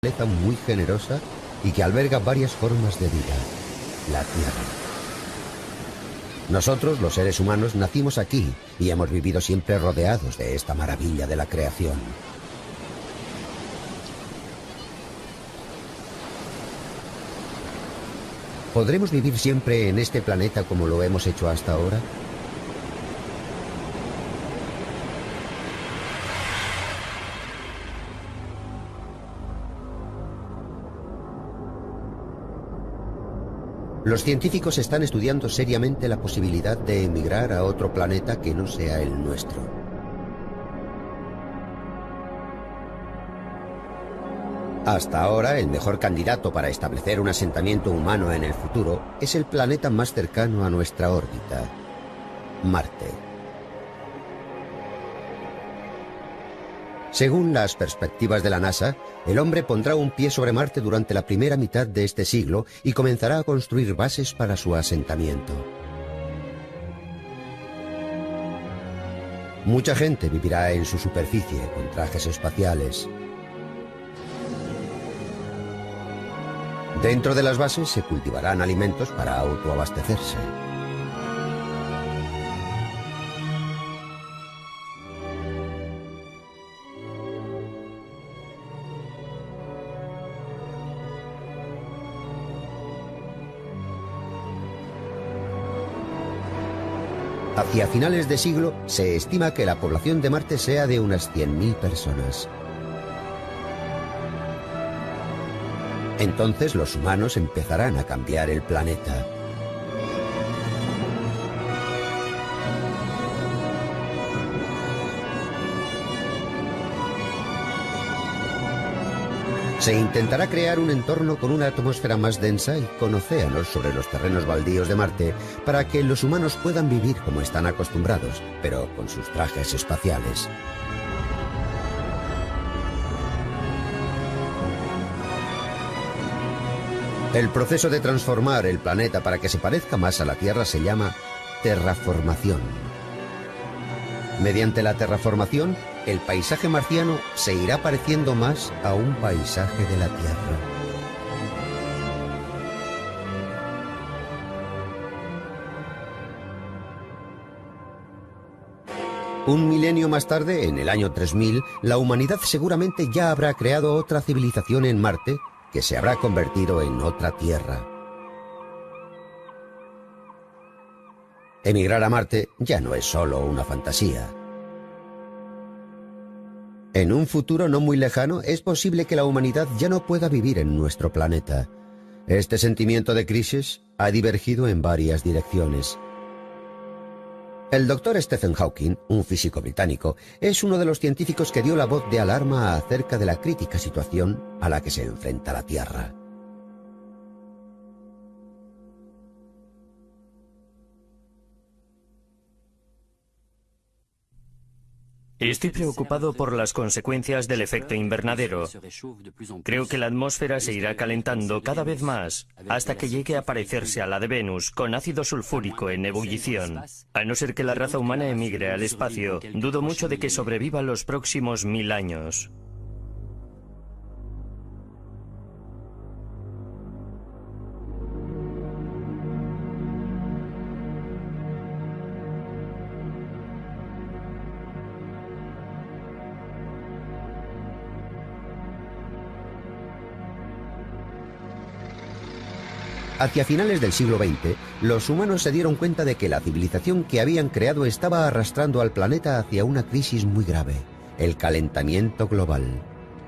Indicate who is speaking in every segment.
Speaker 1: naturaleza muy generosa y que alberga varias formas de vida, la Tierra. Nosotros, los seres humanos, nacimos aquí y hemos vivido siempre rodeados de esta maravilla de la creación. ¿Podremos vivir siempre en este planeta como lo hemos hecho hasta ahora? Los científicos están estudiando seriamente la posibilidad de emigrar a otro planeta que no sea el nuestro. Hasta ahora, el mejor candidato para establecer un asentamiento humano en el futuro es el planeta más cercano a nuestra órbita, Marte. Según las perspectivas de la NASA, el hombre pondrá un pie sobre Marte durante la primera mitad de este siglo y comenzará a construir bases para su asentamiento. Mucha gente vivirá en su superficie con trajes espaciales. Dentro de las bases se cultivarán alimentos para autoabastecerse. Hacia finales de siglo, se estima que la población de Marte sea de unas 100.000 personas. Entonces los humanos empezarán a cambiar el planeta. Se intentará crear un entorno con una atmósfera más densa y con océanos sobre los terrenos baldíos de Marte para que los humanos puedan vivir como están acostumbrados, pero con sus trajes espaciales. El proceso de transformar el planeta para que se parezca más a la Tierra se llama terraformación. Mediante la terraformación, el paisaje marciano se irá pareciendo más a un paisaje de la Tierra. Un milenio más tarde, en el año 3000, la humanidad seguramente ya habrá creado otra civilización en Marte que se habrá convertido en otra Tierra. Emigrar a Marte ya no es solo una fantasía. En un futuro no muy lejano, es posible que la humanidad ya no pueda vivir en nuestro planeta. Este sentimiento de crisis ha divergido en varias direcciones. El doctor Stephen Hawking, un físico británico, es uno de los científicos que dio la voz de alarma acerca de la crítica situación a la que se enfrenta la Tierra.
Speaker 2: Estoy preocupado por las consecuencias del efecto invernadero. Creo que la atmósfera se irá calentando cada vez más hasta que llegue a parecerse a la de Venus, con ácido sulfúrico en ebullición. A no ser que la raza humana emigre al espacio, dudo mucho de que sobreviva los próximos 1000 años.
Speaker 1: Hacia finales del siglo XX, los humanos se dieron cuenta de que la civilización que habían creado estaba arrastrando al planeta hacia una crisis muy grave, el calentamiento global.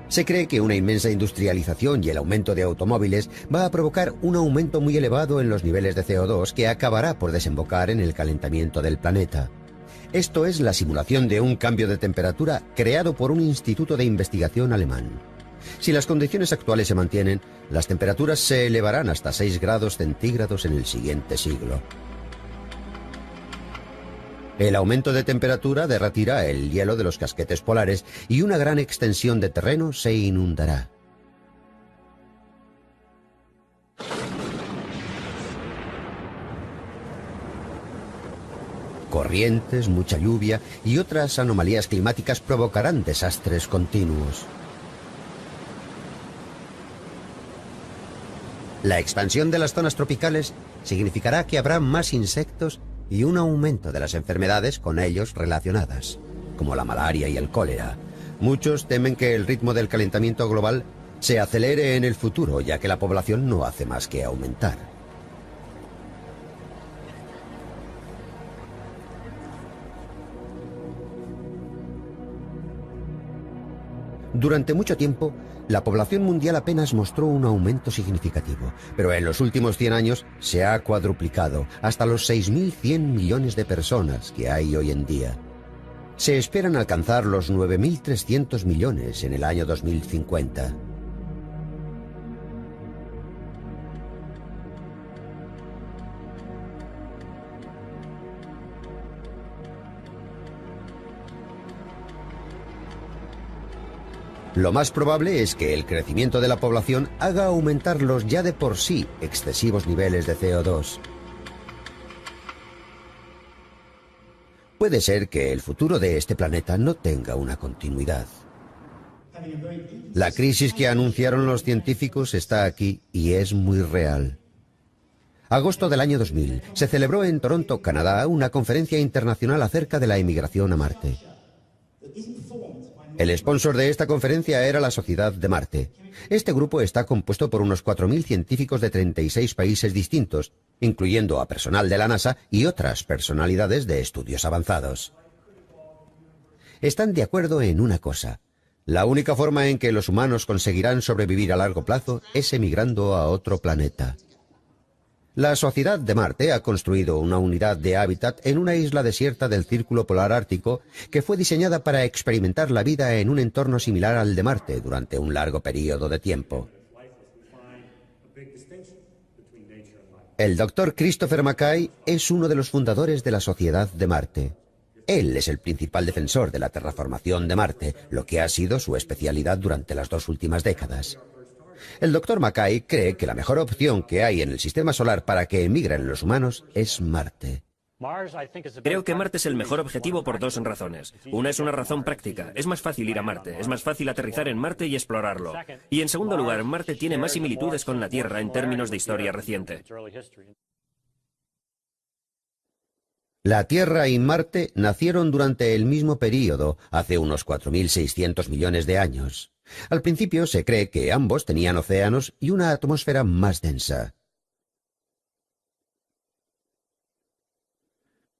Speaker 1: Se cree que una inmensa industrialización y el aumento de automóviles va a provocar un aumento muy elevado en los niveles de CO2 que acabará por desembocar en el calentamiento del planeta. Esto es la simulación de un cambio de temperatura creado por un instituto de investigación alemán. Si las condiciones actuales se mantienen, las temperaturas se elevarán hasta 6 grados centígrados en el siguiente siglo. El aumento de temperatura derretirá el hielo de los casquetes polares y una gran extensión de terreno se inundará. Corrientes, mucha lluvia y otras anomalías climáticas provocarán desastres continuos. La expansión de las zonas tropicales significará que habrá más insectos y un aumento de las enfermedades con ellos relacionadas, como la malaria y el cólera. Muchos temen que el ritmo del calentamiento global se acelere en el futuro, ya que la población no hace más que aumentar. Durante mucho tiempo, la población mundial apenas mostró un aumento significativo, pero en los últimos 100 años se ha cuadruplicado hasta los 6.100 millones de personas que hay hoy en día. Se esperan alcanzar los 9.300 millones en el año 2050. Lo más probable es que el crecimiento de la población haga aumentar los ya de por sí excesivos niveles de CO2. Puede ser que el futuro de este planeta no tenga una continuidad. La crisis que anunciaron los científicos está aquí y es muy real. Agosto del año 2000 se celebró en Toronto, Canadá, una conferencia internacional acerca de la emigración a Marte. El sponsor de esta conferencia era la Sociedad de Marte. Este grupo está compuesto por unos 4.000 científicos de 36 países distintos, incluyendo a personal de la NASA y otras personalidades de estudios avanzados. Están de acuerdo en una cosa: la única forma en que los humanos conseguirán sobrevivir a largo plazo es emigrando a otro planeta. La Sociedad de Marte ha construido una unidad de hábitat en una isla desierta del Círculo Polar Ártico que fue diseñada para experimentar la vida en un entorno similar al de Marte durante un largo periodo de tiempo. El Dr. Christopher Mackay es uno de los fundadores de la Sociedad de Marte. Él es el principal defensor de la terraformación de Marte, lo que ha sido su especialidad durante las 2 últimas décadas. El Dr. Mackay cree que la mejor opción que hay en el sistema solar para que emigren los humanos es Marte.
Speaker 3: Creo que Marte es el mejor objetivo por 2 razones. Una es una razón práctica. Es más fácil ir a Marte, es más fácil aterrizar en Marte y explorarlo. Y en segundo lugar, Marte tiene más similitudes con la Tierra en términos de historia reciente.
Speaker 1: La Tierra y Marte nacieron durante el mismo período, hace unos 4.600 millones de años. Al principio se cree que ambos tenían océanos y una atmósfera más densa.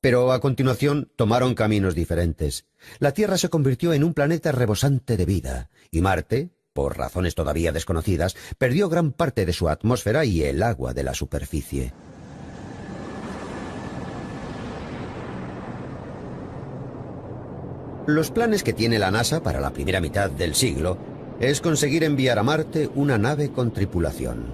Speaker 1: Pero a continuación tomaron caminos diferentes. La Tierra se convirtió en un planeta rebosante de vida, y Marte, por razones todavía desconocidas, perdió gran parte de su atmósfera y el agua de la superficie. Los planes que tiene la NASA para la primera mitad del siglo es conseguir enviar a Marte una nave con tripulación.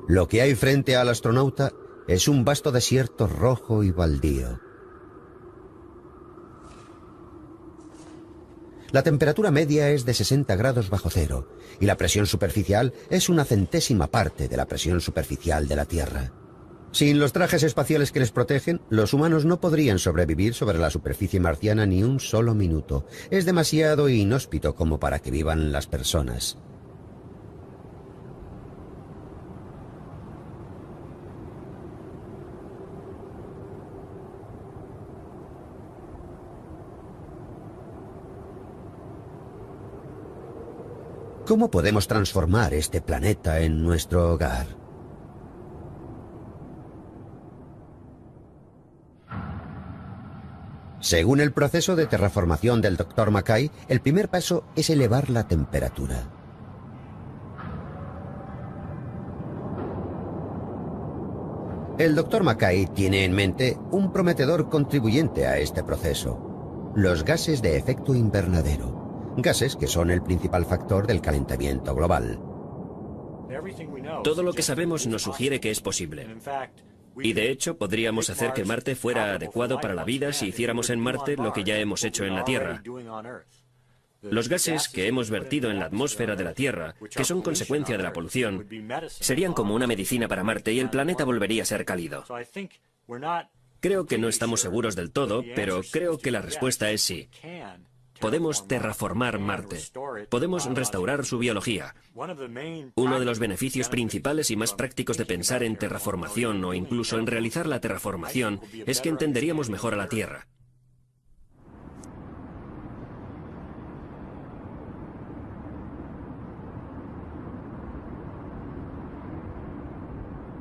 Speaker 1: Lo que hay frente al astronauta es un vasto desierto rojo y baldío. La temperatura media es de 60 grados bajo cero y la presión superficial es una centésima parte de la presión superficial de la Tierra. Sin los trajes espaciales que les protegen, los humanos no podrían sobrevivir sobre la superficie marciana ni un solo minuto. Es demasiado inhóspito como para que vivan las personas. ¿Cómo podemos transformar este planeta en nuestro hogar? Según el proceso de terraformación del Dr. Mackay, el primer paso es elevar la temperatura. El Dr. Mackay tiene en mente un prometedor contribuyente a este proceso: los gases de efecto invernadero, gases que son el principal factor del calentamiento global.
Speaker 3: Todo lo que sabemos nos sugiere que es posible. Y de hecho, podríamos hacer que Marte fuera adecuado para la vida si hiciéramos en Marte lo que ya hemos hecho en la Tierra. Los gases que hemos vertido en la atmósfera de la Tierra, que son consecuencia de la polución, serían como una medicina para Marte y el planeta volvería a ser cálido. Creo que no estamos seguros del todo, pero creo que la respuesta es sí. podemos terraformar Marte. Podemos restaurar su biología. Uno de los beneficios principales y más prácticos de pensar en terraformación o incluso en realizar la terraformación es que entenderíamos mejor a la Tierra.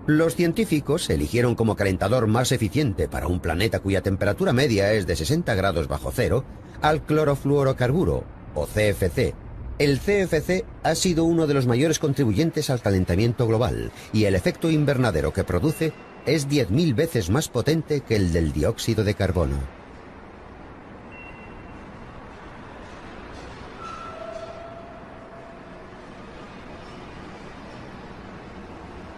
Speaker 1: Los científicos eligieron como calentador más eficiente para un planeta cuya temperatura media es de 60 grados bajo cero al clorofluorocarburo, o CFC. El CFC ha sido uno de los mayores contribuyentes al calentamiento global y el efecto invernadero que produce es 10.000 veces más potente que el del dióxido de carbono.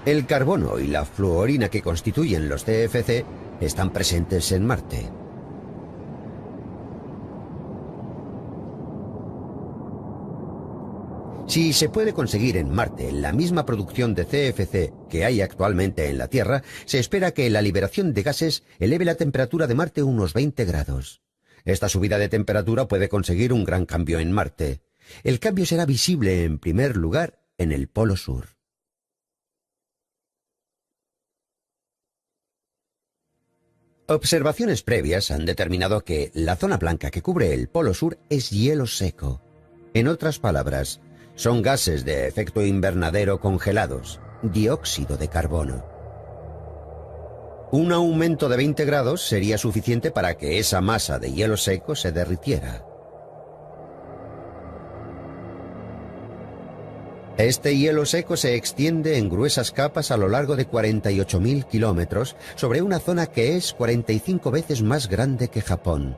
Speaker 1: El carbono y la fluorina que constituyen los CFC están presentes en Marte. Si se puede conseguir en Marte la misma producción de CFC que hay actualmente en la Tierra, se espera que la liberación de gases eleve la temperatura de Marte unos 20 grados. Esta subida de temperatura puede conseguir un gran cambio en Marte. El cambio será visible en primer lugar en el Polo Sur. Observaciones previas han determinado que la zona blanca que cubre el Polo Sur es hielo seco. En otras palabras, son gases de efecto invernadero congelados, dióxido de carbono. Un aumento de 20 grados sería suficiente para que esa masa de hielo seco se derritiera. Este hielo seco se extiende en gruesas capas a lo largo de 48.000 kilómetros sobre una zona que es 45 veces más grande que Japón.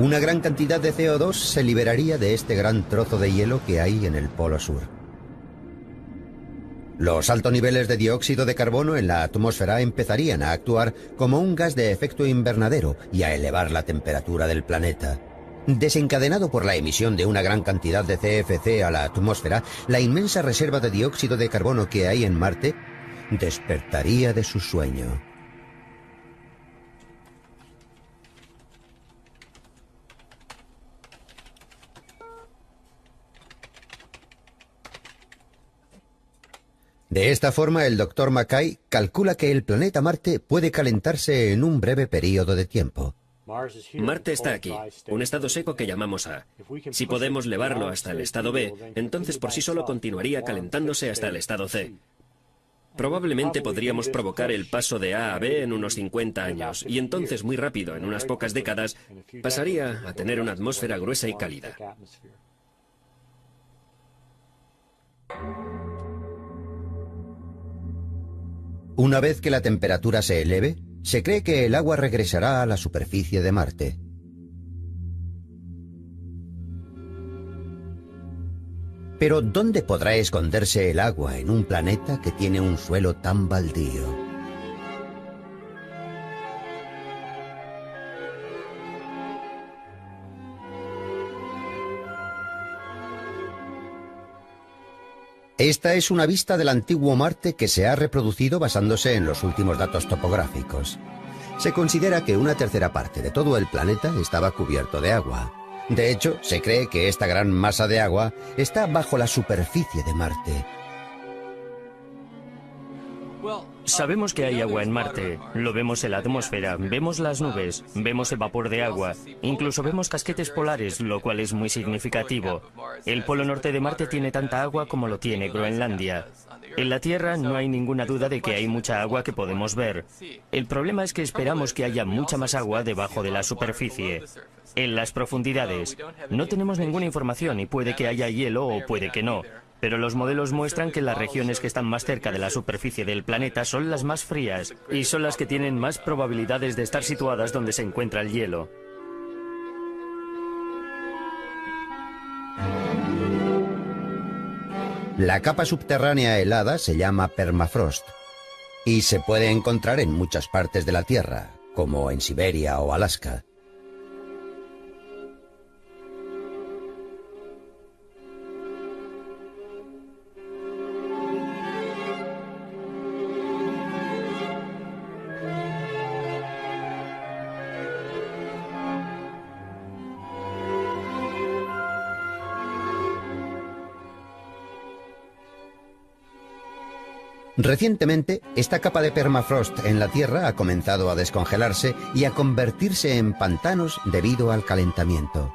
Speaker 1: Una gran cantidad de CO2 se liberaría de este gran trozo de hielo que hay en el Polo Sur. Los altos niveles de dióxido de carbono en la atmósfera empezarían a actuar como un gas de efecto invernadero y a elevar la temperatura del planeta. Desencadenado por la emisión de una gran cantidad de CFC a la atmósfera, la inmensa reserva de dióxido de carbono que hay en Marte despertaría de su sueño. De esta forma, el Dr. Mackay calcula que el planeta Marte puede calentarse en un breve periodo de tiempo.
Speaker 3: Marte está aquí, un estado seco que llamamos A. Si podemos elevarlo hasta el estado B, entonces por sí solo continuaría calentándose hasta el estado C. Probablemente podríamos provocar el paso de A a B en unos 50 años, y entonces muy rápido, en unas pocas décadas, pasaría a tener una atmósfera gruesa y cálida.
Speaker 1: Una vez que la temperatura se eleve, se cree que el agua regresará a la superficie de Marte. Pero ¿dónde podrá esconderse el agua en un planeta que tiene un suelo tan baldío? Esta es una vista del antiguo Marte que se ha reproducido basándose en los últimos datos topográficos. Se considera que una tercera parte de todo el planeta estaba cubierto de agua. De hecho, se cree que esta gran masa de agua está bajo la superficie de Marte.
Speaker 2: Sabemos que hay agua en Marte, lo vemos en la atmósfera, vemos las nubes, vemos el vapor de agua, incluso vemos casquetes polares, lo cual es muy significativo. El polo norte de Marte tiene tanta agua como lo tiene Groenlandia. En la Tierra no hay ninguna duda de que hay mucha agua que podemos ver. El problema es que esperamos que haya mucha más agua debajo de la superficie. En las profundidades no tenemos ninguna información y puede que haya hielo o puede que no. Pero los modelos muestran que las regiones que están más cerca de la superficie del planeta son las más frías y son las que tienen más probabilidades de estar situadas donde se encuentra el hielo.
Speaker 1: La capa subterránea helada se llama permafrost y se puede encontrar en muchas partes de la Tierra, como en Siberia o Alaska. Recientemente, esta capa de permafrost en la Tierra ha comenzado a descongelarse y a convertirse en pantanos debido al calentamiento.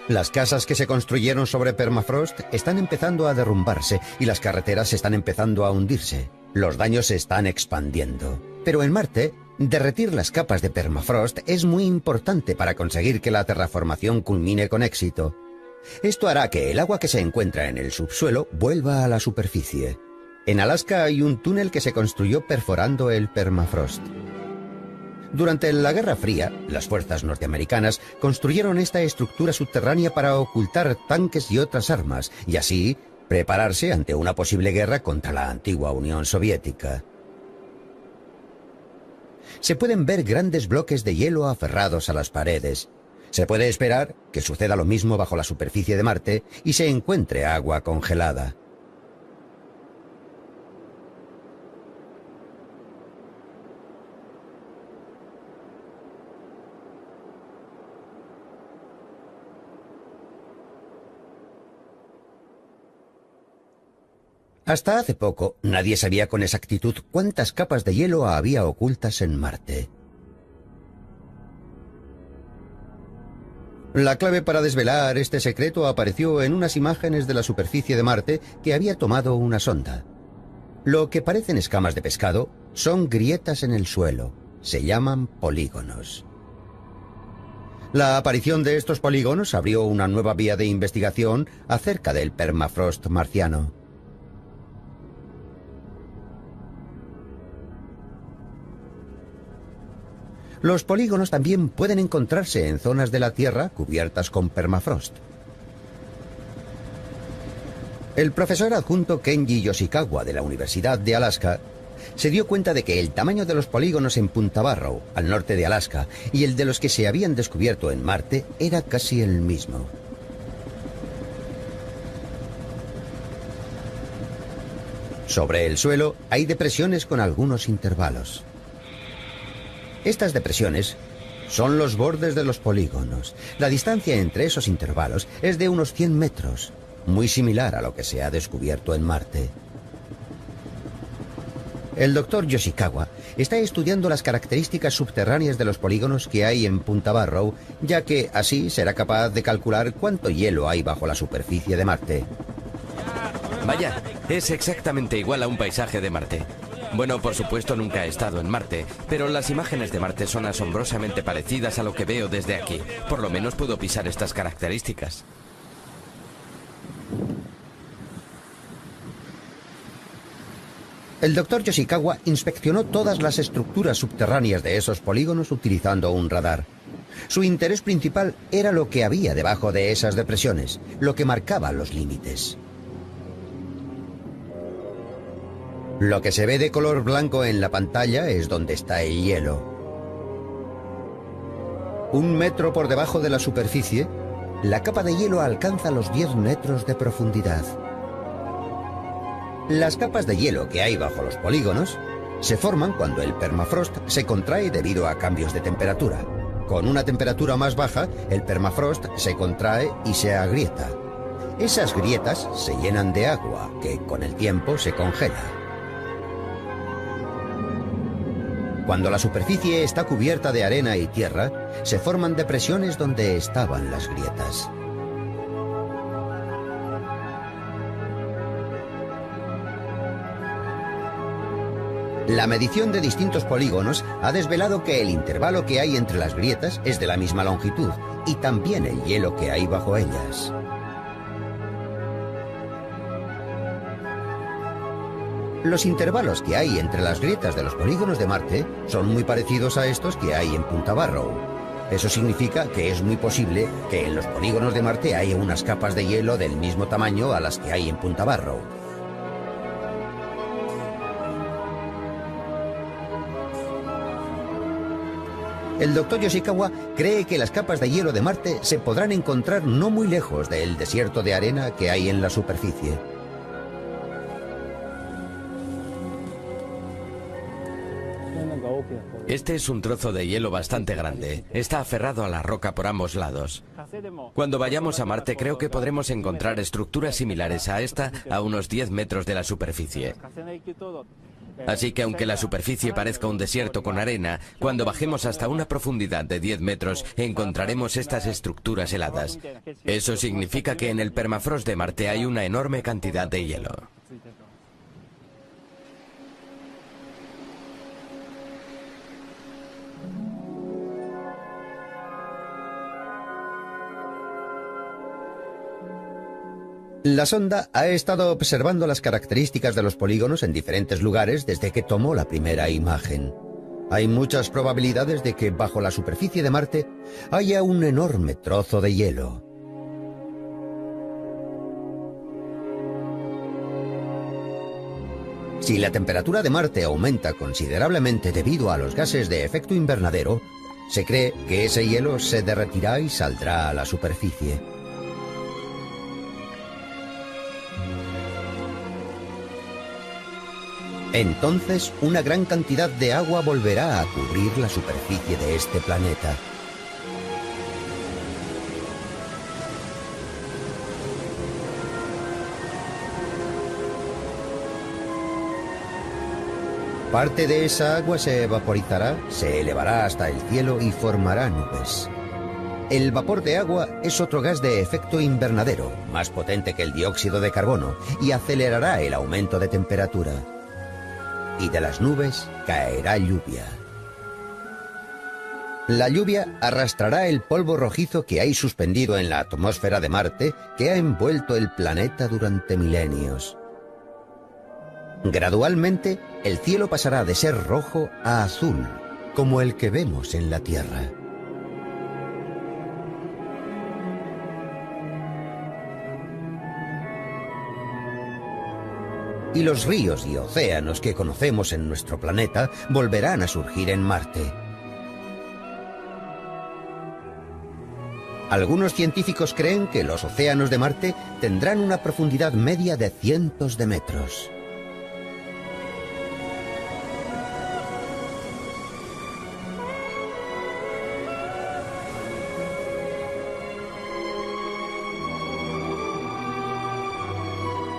Speaker 1: Las casas que se construyeron sobre permafrost están empezando a derrumbarse y las carreteras están empezando a hundirse. Los daños se están expandiendo. Pero en Marte, derretir las capas de permafrost es muy importante para conseguir que la terraformación culmine con éxito. Esto hará que el agua que se encuentra en el subsuelo vuelva a la superficie. En Alaska hay un túnel que se construyó perforando el permafrost. Durante la Guerra Fría, las fuerzas norteamericanas construyeron esta estructura subterránea para ocultar tanques y otras armas, y así prepararse ante una posible guerra contra la antigua Unión Soviética. Se pueden ver grandes bloques de hielo aferrados a las paredes. Se puede esperar que suceda lo mismo bajo la superficie de Marte y se encuentre agua congelada. Hasta hace poco, nadie sabía con exactitud cuántas capas de hielo había ocultas en Marte. La clave para desvelar este secreto apareció en unas imágenes de la superficie de Marte que había tomado una sonda. Lo que parecen escamas de pescado son grietas en el suelo. Se llaman polígonos. La aparición de estos polígonos abrió una nueva vía de investigación acerca del permafrost marciano. Los polígonos también pueden encontrarse en zonas de la Tierra cubiertas con permafrost. El profesor adjunto Kenji Yoshikawa de la Universidad de Alaska se dio cuenta de que el tamaño de los polígonos en Punta Barrow, al norte de Alaska, y el de los que se habían descubierto en Marte era casi el mismo. Sobre el suelo hay depresiones con algunos intervalos. Estas depresiones son los bordes de los polígonos. La distancia entre esos intervalos es de unos 100 metros, muy similar a lo que se ha descubierto en Marte. El doctor Yoshikawa está estudiando las características subterráneas de los polígonos que hay en Punta Barrow, ya que así será capaz de calcular cuánto hielo hay bajo la superficie de Marte.
Speaker 4: Vaya, es exactamente igual a un paisaje de Marte. Bueno, por supuesto nunca he estado en Marte, pero las imágenes de Marte son asombrosamente parecidas a lo que veo desde aquí. Por lo menos puedo pisar estas características.
Speaker 1: El doctor Yoshikawa inspeccionó todas las estructuras subterráneas de esos polígonos utilizando un radar. Su interés principal era lo que había debajo de esas depresiones, lo que marcaba los límites. Lo que se ve de color blanco en la pantalla es donde está el hielo. 1 metro por debajo de la superficie, la capa de hielo alcanza los 10 metros de profundidad. Las capas de hielo que hay bajo los polígonos se forman cuando el permafrost se contrae debido a cambios de temperatura. Con una temperatura más baja, el permafrost se contrae y se agrieta. Esas grietas se llenan de agua, que con el tiempo se congela. Cuando la superficie está cubierta de arena y tierra, se forman depresiones donde estaban las grietas. La medición de distintos polígonos ha desvelado que el intervalo que hay entre las grietas es de la misma longitud, y también el hielo que hay bajo ellas. Los intervalos que hay entre las grietas de los polígonos de Marte son muy parecidos a estos que hay en Punta Barrow. Eso significa que es muy posible que en los polígonos de Marte haya unas capas de hielo del mismo tamaño a las que hay en Punta Barrow. El doctor Yoshikawa cree que las capas de hielo de Marte se podrán encontrar no muy lejos del desierto de arena que hay en la superficie.
Speaker 4: Este es un trozo de hielo bastante grande. Está aferrado a la roca por ambos lados. Cuando vayamos a Marte creo que podremos encontrar estructuras similares a esta a unos 10 metros de la superficie. Así que aunque la superficie parezca un desierto con arena, cuando bajemos hasta una profundidad de 10 metros encontraremos estas estructuras heladas. Eso significa que en el permafrost de Marte hay una enorme cantidad de hielo.
Speaker 1: La sonda ha estado observando las características de los polígonos en diferentes lugares desde que tomó la primera imagen. Hay muchas probabilidades de que bajo la superficie de Marte haya un enorme trozo de hielo. Si la temperatura de Marte aumenta considerablemente debido a los gases de efecto invernadero, se cree que ese hielo se derretirá y saldrá a la superficie. Entonces, una gran cantidad de agua volverá a cubrir la superficie de este planeta. Parte de esa agua se vaporizará, se elevará hasta el cielo y formará nubes. El vapor de agua es otro gas de efecto invernadero, más potente que el dióxido de carbono, y acelerará el aumento de temperatura. Y de las nubes caerá lluvia. La lluvia arrastrará el polvo rojizo que hay suspendido en la atmósfera de Marte, que ha envuelto el planeta durante milenios. Gradualmente, el cielo pasará de ser rojo a azul, como el que vemos en la Tierra. Y los ríos y océanos que conocemos en nuestro planeta volverán a surgir en Marte. Algunos científicos creen que los océanos de Marte tendrán una profundidad media de cientos de metros.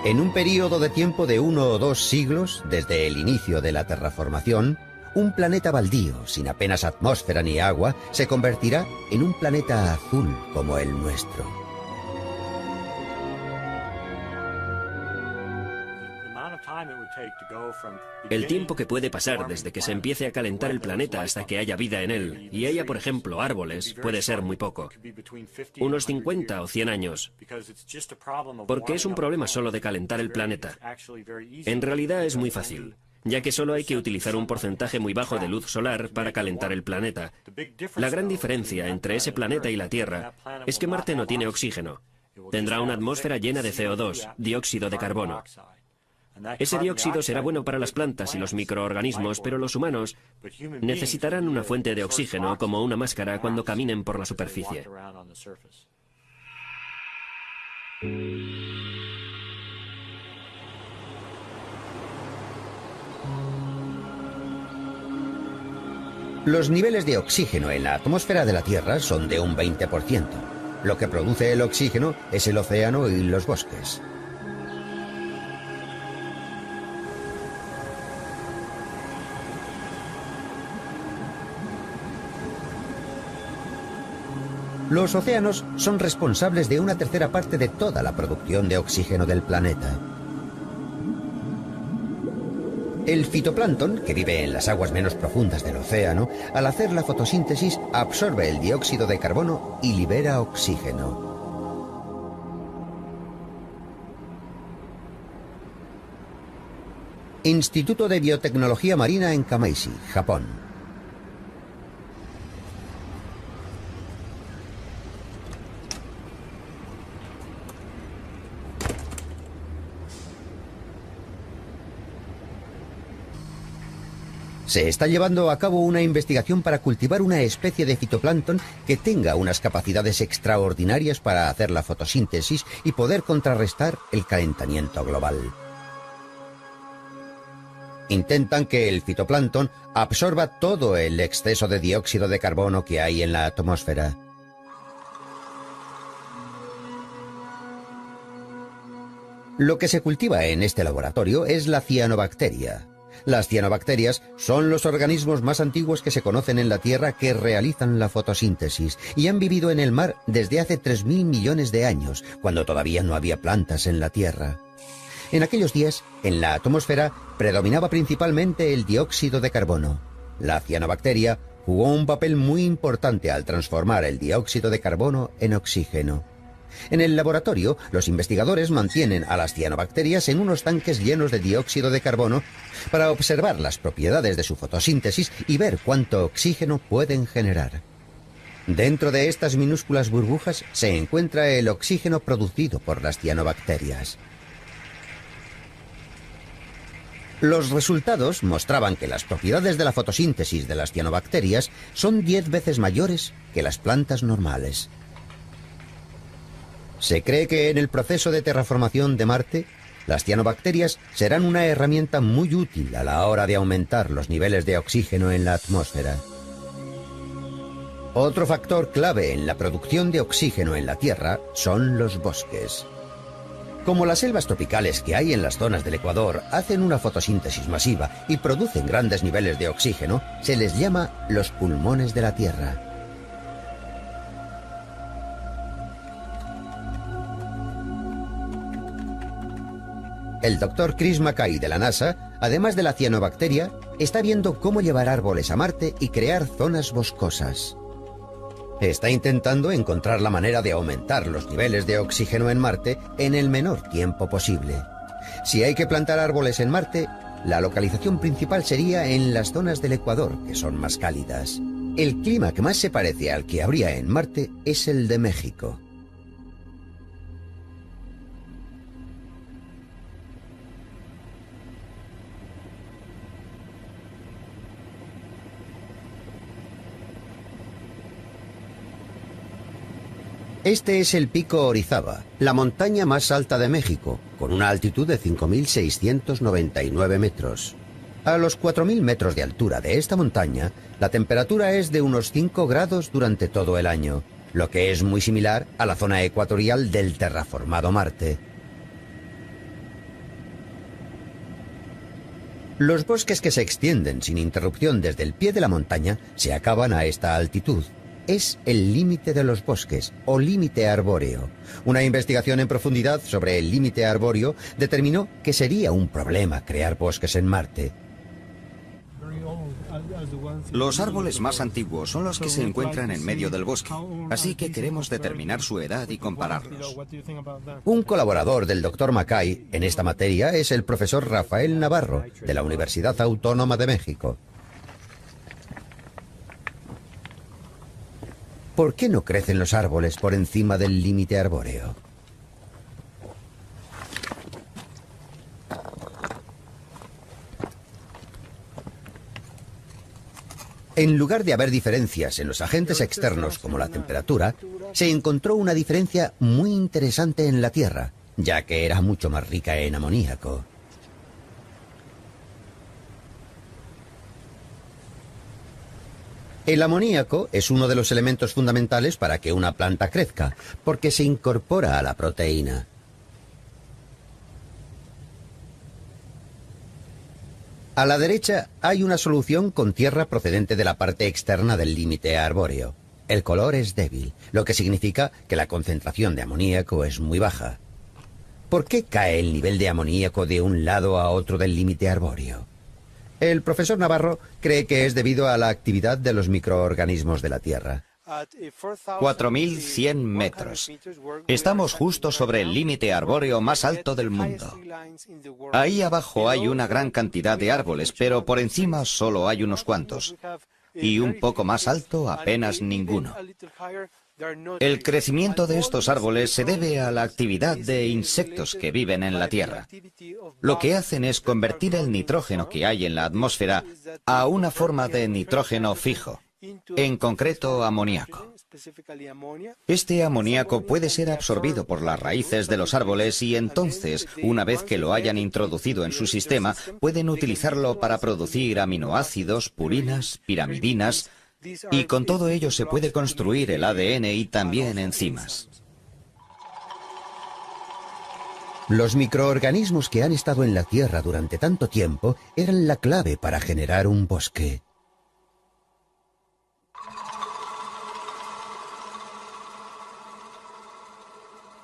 Speaker 1: En un período de tiempo de 1 o 2 siglos, desde el inicio de la terraformación, un planeta baldío, sin apenas atmósfera ni agua, se convertirá en un planeta azul como el nuestro.
Speaker 3: El tiempo que puede pasar desde que se empiece a calentar el planeta hasta que haya vida en él, y haya, por ejemplo, árboles, puede ser muy poco. Unos 50 o 100 años. Porque es un problema solo de calentar el planeta. En realidad es muy fácil, ya que solo hay que utilizar un porcentaje muy bajo de luz solar para calentar el planeta. La gran diferencia entre ese planeta y la Tierra es que Marte no tiene oxígeno. Tendrá una atmósfera llena de CO2, dióxido de carbono. Ese dióxido será bueno para las plantas y los microorganismos, pero los humanos necesitarán una fuente de oxígeno como una máscara cuando caminen por la superficie.
Speaker 1: Los niveles de oxígeno en la atmósfera de la Tierra son de un 20%. Lo que produce el oxígeno es el océano y los bosques. Los océanos son responsables de una tercera parte de toda la producción de oxígeno del planeta. El fitoplancton, que vive en las aguas menos profundas del océano, al hacer la fotosíntesis absorbe el dióxido de carbono y libera oxígeno. Instituto de Biotecnología Marina en Kamaishi, Japón. Se está llevando a cabo una investigación para cultivar una especie de fitoplancton que tenga unas capacidades extraordinarias para hacer la fotosíntesis y poder contrarrestar el calentamiento global. Intentan que el fitoplancton absorba todo el exceso de dióxido de carbono que hay en la atmósfera. Lo que se cultiva en este laboratorio es la cianobacteria. Las cianobacterias son los organismos más antiguos que se conocen en la Tierra que realizan la fotosíntesis y han vivido en el mar desde hace 3.000 millones de años, cuando todavía no había plantas en la Tierra. En aquellos días, en la atmósfera predominaba principalmente el dióxido de carbono. La cianobacteria jugó un papel muy importante al transformar el dióxido de carbono en oxígeno. En el laboratorio, los investigadores mantienen a las cianobacterias en unos tanques llenos de dióxido de carbono para observar las propiedades de su fotosíntesis y ver cuánto oxígeno pueden generar. Dentro de estas minúsculas burbujas se encuentra el oxígeno producido por las cianobacterias. Los resultados mostraban que las propiedades de la fotosíntesis de las cianobacterias son 10 veces mayores que las plantas normales. Se cree que en el proceso de terraformación de Marte, las cianobacterias serán una herramienta muy útil a la hora de aumentar los niveles de oxígeno en la atmósfera. Otro factor clave en la producción de oxígeno en la Tierra son los bosques. Como las selvas tropicales que hay en las zonas del Ecuador hacen una fotosíntesis masiva y producen grandes niveles de oxígeno, se les llama los pulmones de la Tierra. El doctor Chris Mackay de la NASA, además de la cianobacteria, está viendo cómo llevar árboles a Marte y crear zonas boscosas. Está intentando encontrar la manera de aumentar los niveles de oxígeno en Marte en el menor tiempo posible. Si hay que plantar árboles en Marte, la localización principal sería en las zonas del Ecuador, que son más cálidas. El clima que más se parece al que habría en Marte es el de México. Este es el Pico Orizaba, la montaña más alta de México, con una altitud de 5.699 metros. A los 4.000 metros de altura de esta montaña, la temperatura es de unos 5 grados durante todo el año, lo que es muy similar a la zona ecuatorial del terraformado Marte. Los bosques que se extienden sin interrupción desde el pie de la montaña se acaban a esta altitud. Es el límite de los bosques, o límite arbóreo. Una investigación en profundidad sobre el límite arbóreo determinó que sería un problema crear bosques en Marte.
Speaker 5: Los árboles más antiguos son los que se encuentran en medio del bosque, así que queremos determinar su edad y compararlos.
Speaker 1: Un colaborador del Dr. Mackay en esta materia es el profesor Rafael Navarro, de la Universidad Autónoma de México. ¿Por qué no crecen los árboles por encima del límite arbóreo? En lugar de haber diferencias en los agentes externos como la temperatura, se encontró una diferencia muy interesante en la Tierra, ya que era mucho más rica en amoníaco. El amoníaco es uno de los elementos fundamentales para que una planta crezca, porque se incorpora a la proteína. A la derecha hay una solución con tierra procedente de la parte externa del límite arbóreo. El color es débil, lo que significa que la concentración de amoníaco es muy baja. ¿Por qué cae el nivel de amoníaco de un lado a otro del límite arbóreo? El profesor Navarro cree que es debido a la actividad de los microorganismos de la Tierra.
Speaker 5: 4.100 metros. Estamos justo sobre el límite arbóreo más alto del mundo. Ahí abajo hay una gran cantidad de árboles, pero por encima solo hay unos cuantos. y un poco más alto apenas ninguno. El crecimiento de estos árboles se debe a la actividad de insectos que viven en la Tierra. Lo que hacen es convertir el nitrógeno que hay en la atmósfera a una forma de nitrógeno fijo, en concreto amoníaco. Este amoníaco puede ser absorbido por las raíces de los árboles y entonces, una vez que lo hayan introducido en su sistema, pueden utilizarlo para producir aminoácidos, purinas, pirimidinas, y con todo ello se puede construir el ADN y también enzimas.
Speaker 1: Los microorganismos que han estado en la Tierra durante tanto tiempo eran la clave para generar un bosque.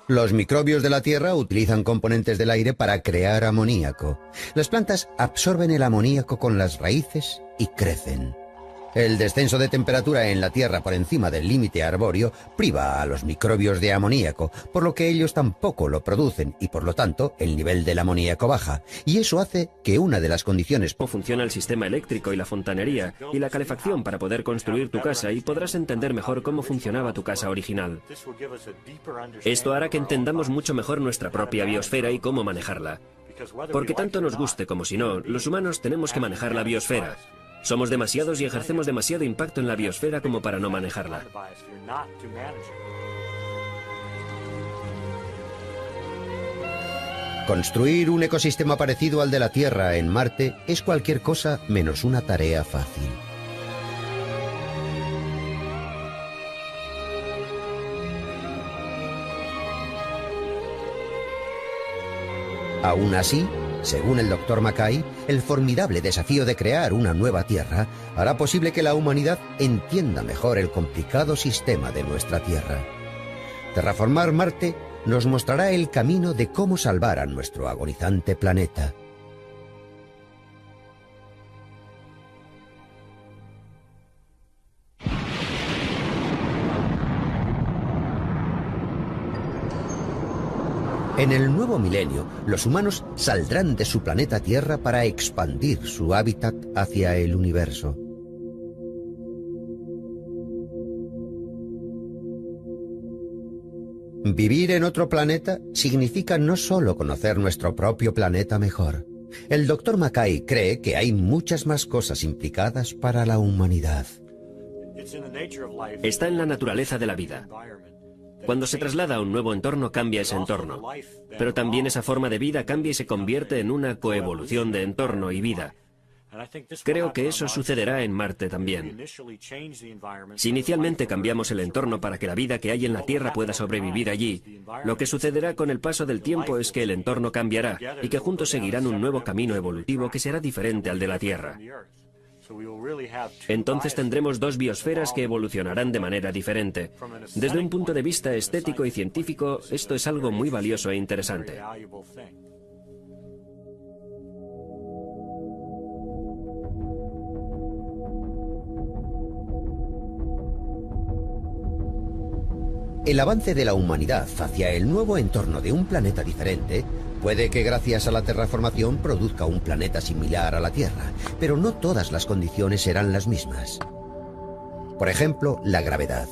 Speaker 1: Los microbios de la Tierra utilizan componentes del aire para crear amoníaco. Las plantas absorben el amoníaco con las raíces y crecen. El descenso de temperatura en la Tierra por encima del límite arbóreo priva a los microbios de amoníaco, por lo que ellos tampoco lo producen y por lo tanto el nivel del amoníaco baja. Y eso hace que una de las condiciones...
Speaker 3: Cómo funciona el sistema eléctrico y la fontanería y la calefacción para poder construir tu casa y podrás entender mejor cómo funcionaba tu casa original. Esto hará que entendamos mucho mejor nuestra propia biosfera y cómo manejarla. Porque tanto nos guste como si no, los humanos tenemos que manejar la biosfera. Somos demasiados y ejercemos demasiado impacto en la biosfera como para no manejarla.
Speaker 1: Construir un ecosistema parecido al de la Tierra en Marte es cualquier cosa menos una tarea fácil. Aún así, según el Dr. Mackay, el formidable desafío de crear una nueva Tierra hará posible que la humanidad entienda mejor el complicado sistema de nuestra Tierra. Terraformar Marte nos mostrará el camino de cómo salvar a nuestro agonizante planeta. En el nuevo milenio, los humanos saldrán de su planeta Tierra para expandir su hábitat hacia el universo. Vivir en otro planeta significa no solo conocer nuestro propio planeta mejor. El Dr. Mackay cree que hay muchas más cosas implicadas para la humanidad.
Speaker 3: Está en la naturaleza de la vida. Cuando se traslada a un nuevo entorno, cambia ese entorno. Pero también esa forma de vida cambia y se convierte en una coevolución de entorno y vida. Creo que eso sucederá en Marte también. Si inicialmente cambiamos el entorno para que la vida que hay en la Tierra pueda sobrevivir allí, lo que sucederá con el paso del tiempo es que el entorno cambiará y que juntos seguirán un nuevo camino evolutivo que será diferente al de la Tierra. Entonces tendremos dos biosferas que evolucionarán de manera diferente. Desde un punto de vista estético y científico, esto es algo muy valioso e interesante.
Speaker 1: El avance de la humanidad hacia el nuevo entorno de un planeta diferente puede que gracias a la terraformación produzca un planeta similar a la Tierra, pero no todas las condiciones serán las mismas. Por ejemplo, la gravedad.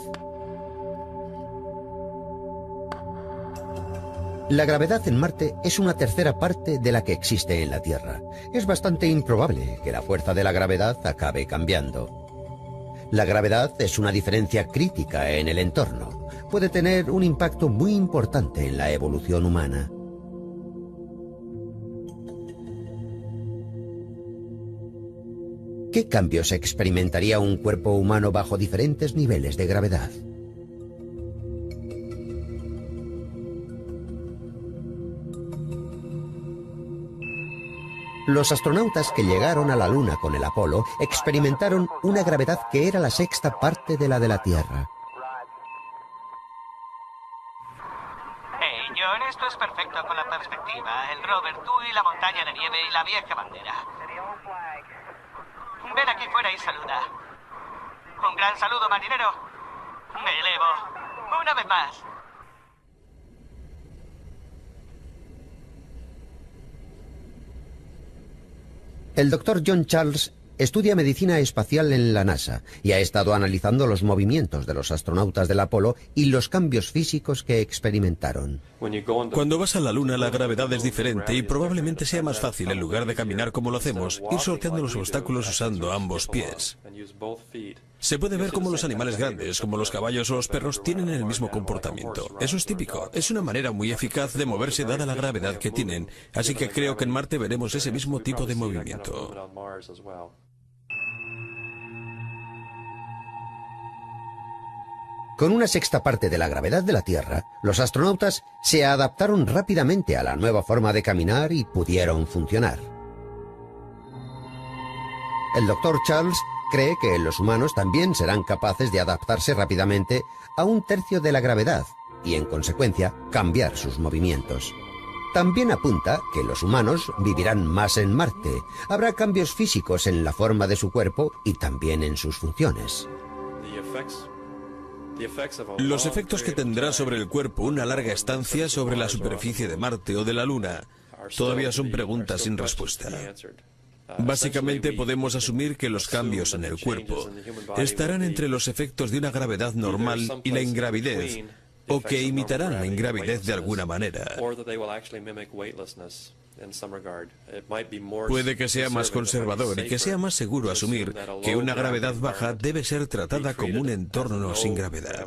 Speaker 1: La gravedad en Marte es una tercera parte de la que existe en la Tierra. Es bastante improbable que la fuerza de la gravedad acabe cambiando. La gravedad es una diferencia crítica en el entorno. Puede tener un impacto muy importante en la evolución humana. ¿Qué cambios experimentaría un cuerpo humano bajo diferentes niveles de gravedad? Los astronautas que llegaron a la Luna con el Apolo experimentaron una gravedad que era la sexta parte de la de la Tierra.
Speaker 6: Hey, John, esto es perfecto con la perspectiva. El rover, tú y la montaña de nieve y la vieja bandera. Ven aquí fuera y saluda. Un gran saludo, marinero. Me elevo. Una vez más.
Speaker 1: El Dr. John Charles estudia medicina espacial en la NASA y ha estado analizando los movimientos de los astronautas del Apolo y los cambios físicos que experimentaron.
Speaker 7: Cuando vas a la Luna, la gravedad es diferente y probablemente sea más fácil, en lugar de caminar como lo hacemos, ir sorteando los obstáculos usando ambos pies. Se puede ver cómo los animales grandes, como los caballos o los perros, tienen el mismo comportamiento. Eso es típico. Es una manera muy eficaz de moverse dada la gravedad que tienen. Así que creo que en Marte veremos ese mismo tipo de movimiento.
Speaker 1: Con una sexta parte de la gravedad de la Tierra, los astronautas se adaptaron rápidamente a la nueva forma de caminar y pudieron funcionar. El Dr. Charles cree que los humanos también serán capaces de adaptarse rápidamente a un tercio de la gravedad y, en consecuencia, cambiar sus movimientos. También apunta que los humanos vivirán más en Marte. Habrá cambios físicos en la forma de su cuerpo y también en sus funciones.
Speaker 7: Los efectos que tendrá sobre el cuerpo una larga estancia sobre la superficie de Marte o de la Luna todavía son preguntas sin respuesta. Básicamente podemos asumir que los cambios en el cuerpo estarán entre los efectos de una gravedad normal y la ingravidez, o que imitarán la ingravidez de alguna manera. Puede que sea más conservador y que sea más seguro asumir que una gravedad baja debe ser tratada como un entorno sin gravedad.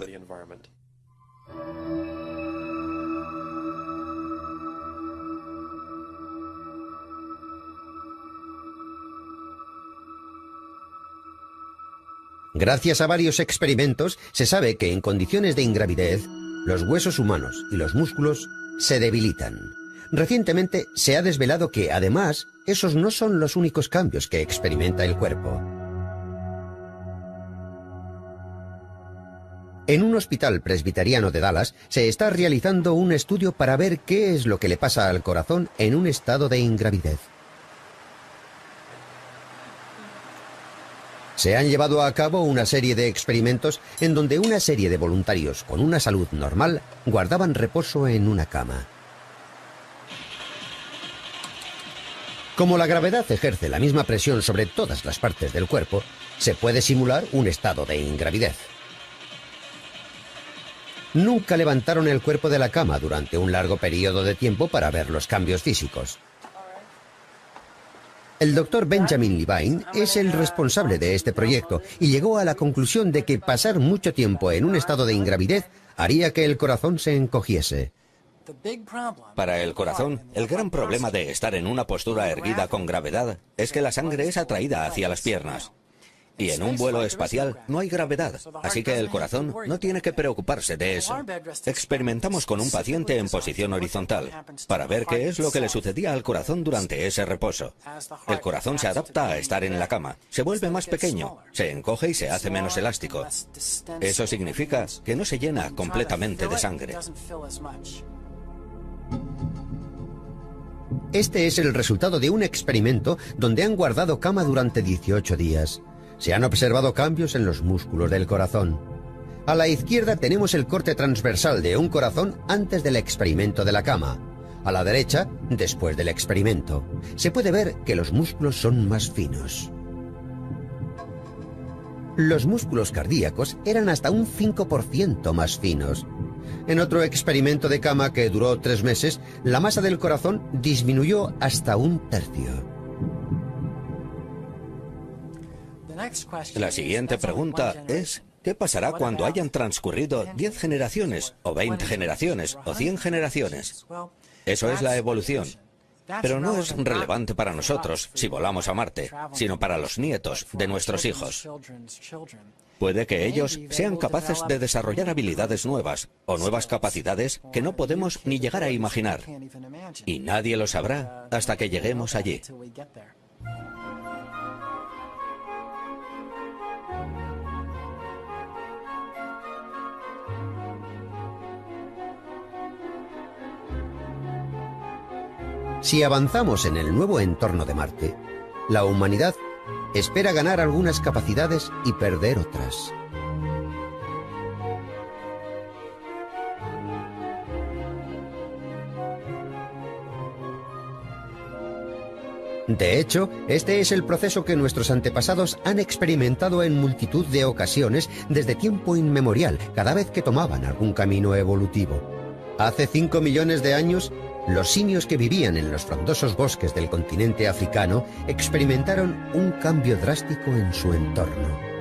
Speaker 1: Gracias a varios experimentos, se sabe que en condiciones de ingravidez, los huesos humanos y los músculos se debilitan. Recientemente se ha desvelado que, además, esos no son los únicos cambios que experimenta el cuerpo. En un hospital presbiteriano de Dallas se está realizando un estudio para ver qué es lo que le pasa al corazón en un estado de ingravidez. Se han llevado a cabo una serie de experimentos en donde una serie de voluntarios con una salud normal guardaban reposo en una cama. Como la gravedad ejerce la misma presión sobre todas las partes del cuerpo, se puede simular un estado de ingravidez. Nunca levantaron el cuerpo de la cama durante un largo periodo de tiempo para ver los cambios físicos. El doctor Benjamin Levine es el responsable de este proyecto y llegó a la conclusión de que pasar mucho tiempo en un estado de ingravidez haría que el corazón se encogiese.
Speaker 5: Para el corazón, el gran problema de estar en una postura erguida con gravedad es que la sangre es atraída hacia las piernas. Y en un vuelo espacial no hay gravedad, así que el corazón no tiene que preocuparse de eso. Experimentamos con un paciente en posición horizontal para ver qué es lo que le sucedía al corazón durante ese reposo. El corazón se adapta a estar en la cama, se vuelve más pequeño, se encoge y se hace menos elástico. Eso significa que no se llena completamente de sangre.
Speaker 1: Este es el resultado de un experimento donde han guardado cama durante 18 días. Se han observado cambios en los músculos del corazón. A la izquierda tenemos el corte transversal de un corazón antes del experimento de la cama. A la derecha, después del experimento. Se puede ver que los músculos son más finos. Los músculos cardíacos eran hasta un 5% más finos. En otro experimento de cama que duró 3 meses, la masa del corazón disminuyó hasta un tercio.
Speaker 5: La siguiente pregunta es, ¿qué pasará cuando hayan transcurrido 10 generaciones, o 20 generaciones, o 100 generaciones? Eso es la evolución. Pero no es relevante para nosotros si volamos a Marte, sino para los nietos de nuestros hijos. Puede que ellos sean capaces de desarrollar habilidades nuevas o nuevas capacidades que no podemos ni llegar a imaginar. Y nadie lo sabrá hasta que lleguemos allí.
Speaker 1: Si avanzamos en el nuevo entorno de Marte, la humanidad espera ganar algunas capacidades y perder otras. De hecho, este es el proceso que nuestros antepasados han experimentado en multitud de ocasiones desde tiempo inmemorial, cada vez que tomaban algún camino evolutivo. Hace 5 millones de años, los simios que vivían en los frondosos bosques del continente africano experimentaron un cambio drástico en su entorno.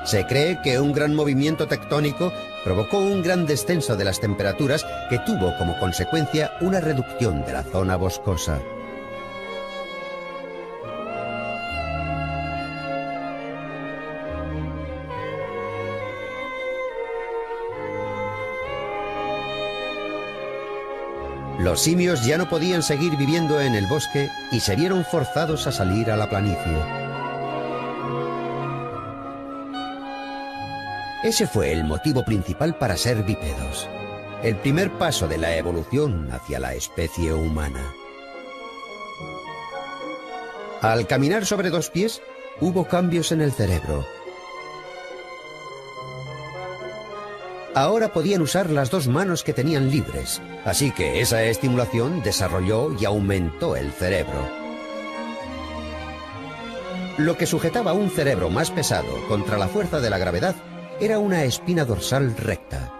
Speaker 1: Se cree que un gran movimiento tectónico provocó un gran descenso de las temperaturas que tuvo como consecuencia una reducción de la zona boscosa. Los simios ya no podían seguir viviendo en el bosque y se vieron forzados a salir a la planicie. Ese fue el motivo principal para ser bípedos, el primer paso de la evolución hacia la especie humana. Al caminar sobre 2 pies, hubo cambios en el cerebro. Ahora podían usar las 2 manos que tenían libres, así que esa estimulación desarrolló y aumentó el cerebro. Lo que sujetaba un cerebro más pesado contra la fuerza de la gravedad era una espina dorsal recta.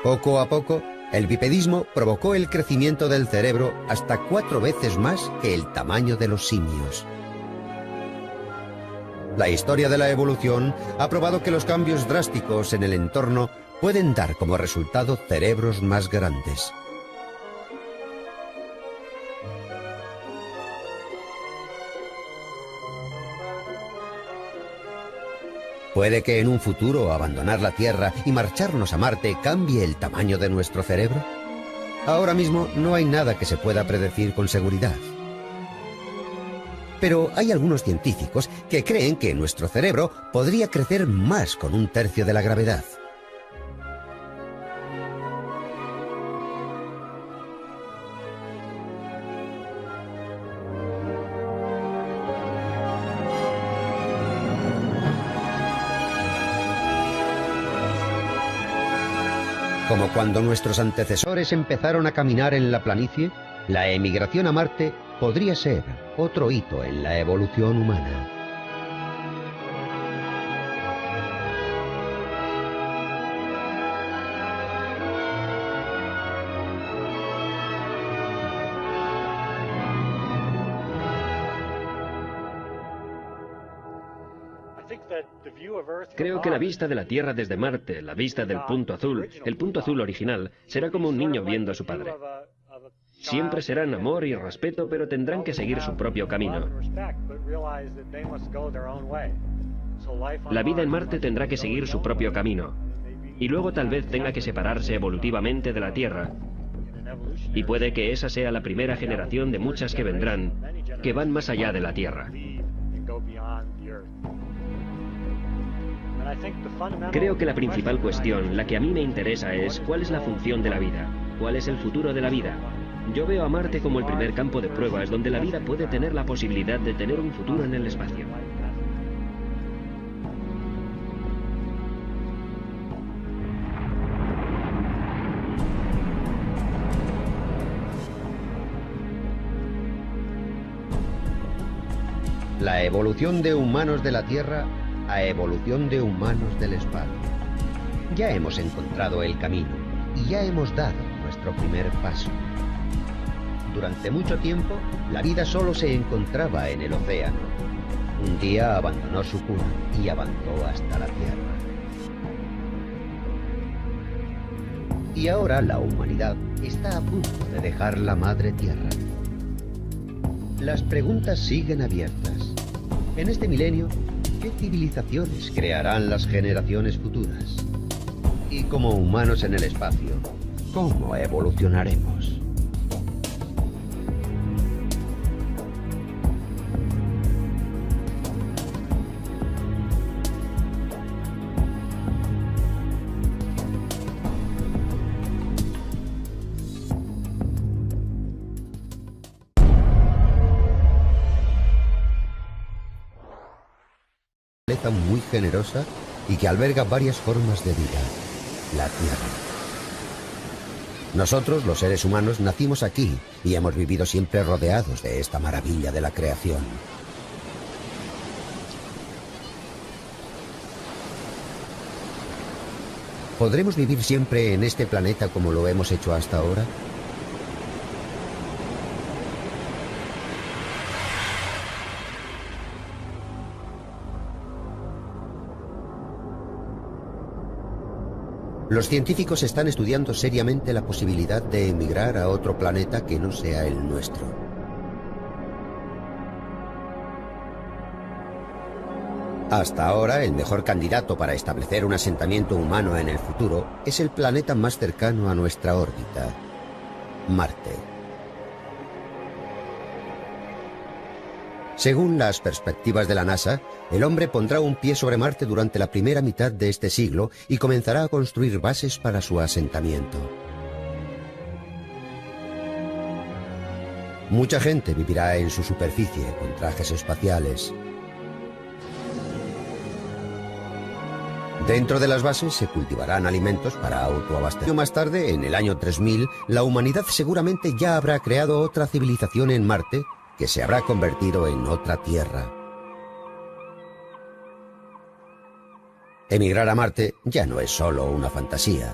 Speaker 1: Poco a poco, el bipedismo provocó el crecimiento del cerebro hasta 4 veces más que el tamaño de los simios. La historia de la evolución ha probado que los cambios drásticos en el entorno pueden dar como resultado cerebros más grandes. ¿Puede que en un futuro abandonar la Tierra y marcharnos a Marte cambie el tamaño de nuestro cerebro? Ahora mismo no hay nada que se pueda predecir con seguridad. Pero hay algunos científicos que creen que nuestro cerebro podría crecer más con 1/3 de la gravedad. Como cuando nuestros antecesores empezaron a caminar en la planicie, la emigración a Marte podría ser otro hito en la evolución humana.
Speaker 3: Creo que la vista de la Tierra desde Marte, la vista del punto azul, el punto azul original, será como un niño viendo a su padre. Siempre serán amor y respeto, pero tendrán que seguir su propio camino. La vida en Marte tendrá que seguir su propio camino. Y luego tal vez tenga que separarse evolutivamente de la Tierra. Y puede que esa sea la primera generación de muchas que vendrán, que van más allá de la Tierra. Creo que la principal cuestión, la que a mí me interesa, es ¿cuál es la función de la vida? ¿Cuál es el futuro de la vida? Yo veo a Marte como el primer campo de pruebas donde la vida puede tener la posibilidad de tener un futuro en el espacio.
Speaker 1: La evolución de humanos de la Tierra a evolución de humanos del espacio. Ya hemos encontrado el camino y ya hemos dado nuestro primer paso. Durante mucho tiempo, la vida solo se encontraba en el océano. Un día abandonó su cuna y avanzó hasta la Tierra. Y ahora la humanidad está a punto de dejar la madre Tierra. Las preguntas siguen abiertas. En este milenio, ¿qué civilizaciones crearán las generaciones futuras? Y como humanos en el espacio, ¿cómo evolucionaremos? naturaleza muy generosa y que alberga varias formas de vida, la Tierra. Nosotros, los seres humanos, nacimos aquí y hemos vivido siempre rodeados de esta maravilla de la creación. ¿Podremos vivir siempre en este planeta como lo hemos hecho hasta ahora? Los científicos están estudiando seriamente la posibilidad de emigrar a otro planeta que no sea el nuestro. Hasta ahora, el mejor candidato para establecer un asentamiento humano en el futuro es el planeta más cercano a nuestra órbita, Marte. Según las perspectivas de la NASA, el hombre pondrá un pie sobre Marte durante la primera mitad de este siglo y comenzará a construir bases para su asentamiento. Mucha gente vivirá en su superficie con trajes espaciales. Dentro de las bases se cultivarán alimentos para autoabastecer. Más tarde, en el año 3000, la humanidad seguramente ya habrá creado otra civilización en Marte que se habrá convertido en otra Tierra. Emigrar a Marte ya no es solo una fantasía.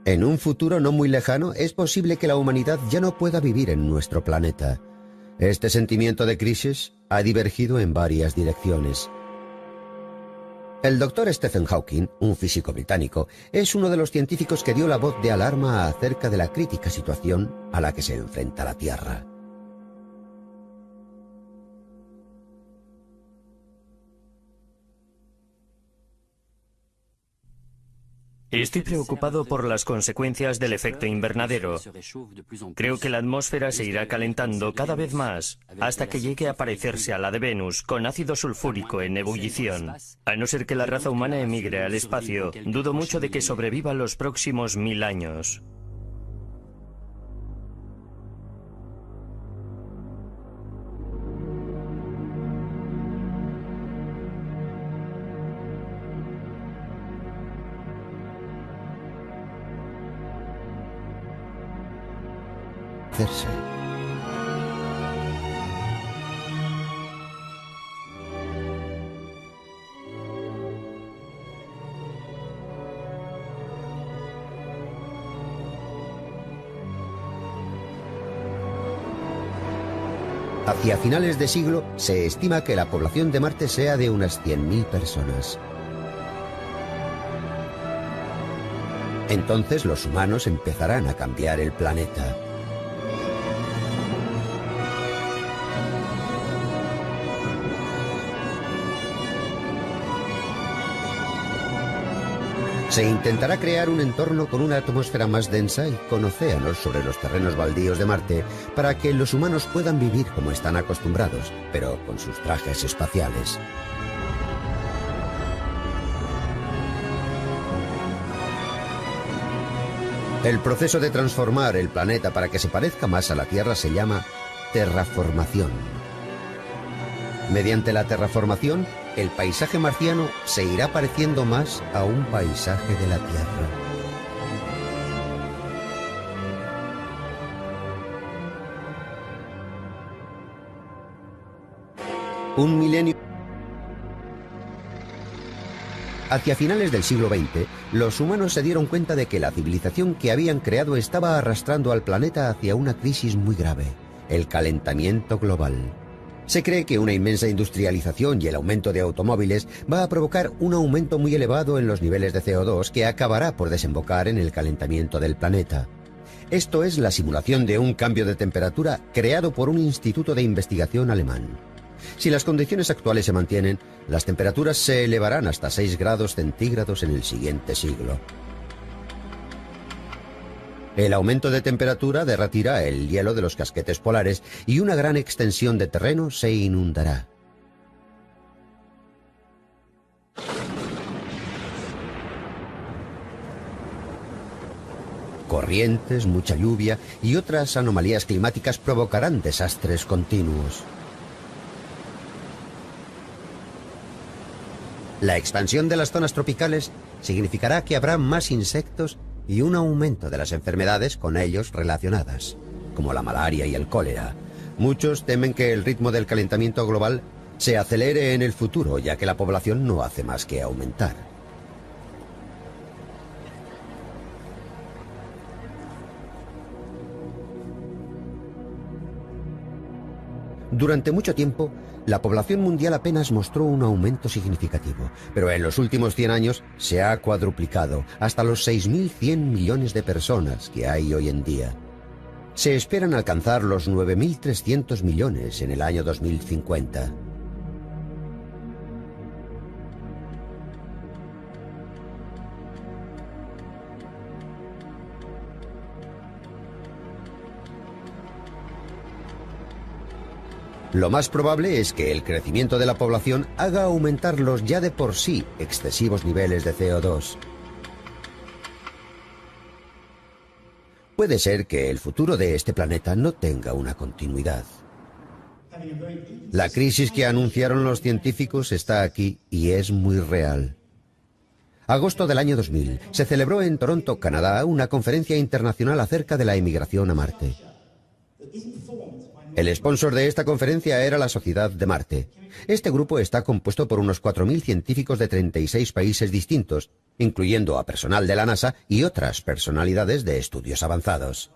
Speaker 1: En un futuro no muy lejano es posible que la humanidad ya no pueda vivir en nuestro planeta. Este sentimiento de crisis ha divergido en varias direcciones. El doctor Stephen Hawking, un físico británico, es uno de los científicos que dio la voz de alarma acerca de la crítica situación a la que se enfrenta la Tierra.
Speaker 2: Estoy preocupado por las consecuencias del efecto invernadero. Creo que la atmósfera se irá calentando cada vez más hasta que llegue a parecerse a la de Venus, con ácido sulfúrico en ebullición. A no ser que la raza humana emigre al espacio, dudo mucho de que sobreviva los próximos 1000 años.
Speaker 1: Hacia finales de siglo se estima que la población de Marte sea de unas 100.000 personas. Entonces los humanos empezarán a cambiar el planeta. Se intentará crear un entorno con una atmósfera más densa y con océanos sobre los terrenos baldíos de Marte para que los humanos puedan vivir como están acostumbrados, pero con sus trajes espaciales. El proceso de transformar el planeta para que se parezca más a la Tierra se llama terraformación. Mediante la terraformación, el paisaje marciano se irá pareciendo más a un paisaje de la Tierra. Un milenio. Hacia finales del siglo XX, los humanos se dieron cuenta de que la civilización que habían creado estaba arrastrando al planeta hacia una crisis muy grave, el calentamiento global. Se cree que una inmensa industrialización y el aumento de automóviles va a provocar un aumento muy elevado en los niveles de CO2 que acabará por desembocar en el calentamiento del planeta. Esto es la simulación de un cambio de temperatura creado por un instituto de investigación alemán. Si las condiciones actuales se mantienen, las temperaturas se elevarán hasta 6 grados centígrados en el siguiente siglo. El aumento de temperatura derretirá el hielo de los casquetes polares y una gran extensión de terreno se inundará. Corrientes, mucha lluvia y otras anomalías climáticas provocarán desastres continuos. La expansión de las zonas tropicales significará que habrá más insectos y un aumento de las enfermedades con ellos relacionadas, como la malaria y el cólera. Muchos temen que el ritmo del calentamiento global se acelere en el futuro, ya que la población no hace más que aumentar. Durante mucho tiempo, la población mundial apenas mostró un aumento significativo, pero en los últimos 100 años se ha cuadruplicado hasta los 6.100 millones de personas que hay hoy en día. Se esperan alcanzar los 9.300 millones en el año 2050. Lo más probable es que el crecimiento de la población haga aumentar los ya de por sí excesivos niveles de CO2. Puede ser que el futuro de este planeta no tenga una continuidad. La crisis que anunciaron los científicos está aquí y es muy real. Agosto del año 2000 se celebró en Toronto, Canadá, una conferencia internacional acerca de la emigración a Marte. El sponsor de esta conferencia era la Sociedad de Marte. Este grupo está compuesto por unos 4.000 científicos de 36 países distintos, incluyendo a personal de la NASA y otras personalidades de estudios avanzados.